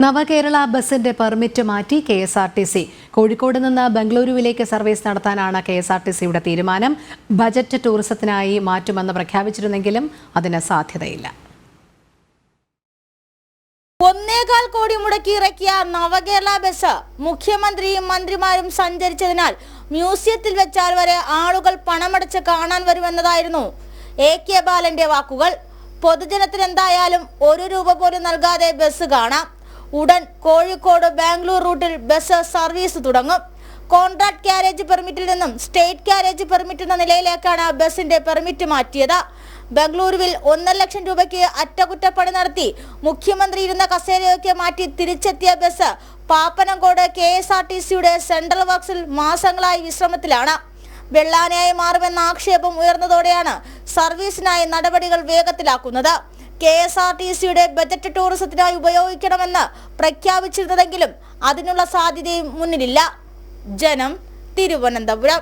നവകേരള ബസിന്റെ പെർമിറ്റ് മാറ്റി കെഎസ്ആർടിസി. കോഴിക്കോട് നിന്ന് ബംഗളൂരുവിലേക്ക് സർവീസ് നടത്താനാണ് കെഎസ്ആർടിസിയുടെ തീരുമാനം. ബജറ്റ് ടൂറിസത്തിനായി മാറ്റുമെന്ന് പ്രഖ്യാപിച്ചിരുന്നെങ്കിലും അതിന് സാധ്യതയില്ല. 1.25 കോടി മുടക്കി ഇറക്കിയ നവകേരള ബസ് മുഖ്യമന്ത്രിയും മന്ത്രിമാരും സഞ്ചരിച്ചതിനാൽ മ്യൂസിയത്തിൽ വെച്ചാൽ വരെ ആളുകൾ പണമടച്ച് കാണാൻ വരുമെന്നതായിരുന്നു AK ബാലന്റെ വാക്കുകൾ. പൊതുജനത്തിന് എന്തായാലും 1 രൂപ പോലും നൽകാതെ ബസ് കാണാം. ഉടൻ കോഴിക്കോട് ബാംഗ്ലൂർ റൂട്ടിൽ ബസ് സർവീസ് തുടങ്ങും. കോൺട്രാക്ട് കാരേജ് പെർമിറ്റിൽ നിന്നും സ്റ്റേറ്റ് കാരേജ് പെർമിറ്റ് എന്ന നിലയിലേക്കാണ് ബസിന്റെ പെർമിറ്റ് മാറ്റിയത്. ബംഗളൂരുവിൽ 1.5 ലക്ഷം രൂപയ്ക്ക് അറ്റകുറ്റപ്പണി നടത്തി മുഖ്യമന്ത്രി ഇരുന്ന കസേരയൊക്കെ മാറ്റി തിരിച്ചെത്തിയ ബസ് പാപ്പനംകോട് KSRTCയുടെ സെൻട്രൽ വർക്സിൽ മാസങ്ങളായി വിശ്രമത്തിലാണ്. വെള്ളാനയായി മാറുമെന്ന ആക്ഷേപം ഉയർന്നതോടെയാണ് സർവീസിനായി നടപടികൾ വേഗത്തിലാക്കുന്നത്. KSRTCയുടെ ബജറ്റ് ടൂറിസത്തിനായി ഉപയോഗിക്കണമെന്ന് പ്രഖ്യാപിച്ചിരുന്നതെങ്കിലും അതിനുള്ള സാധ്യതയും മുന്നിലില്ല. ജനം, തിരുവനന്തപുരം.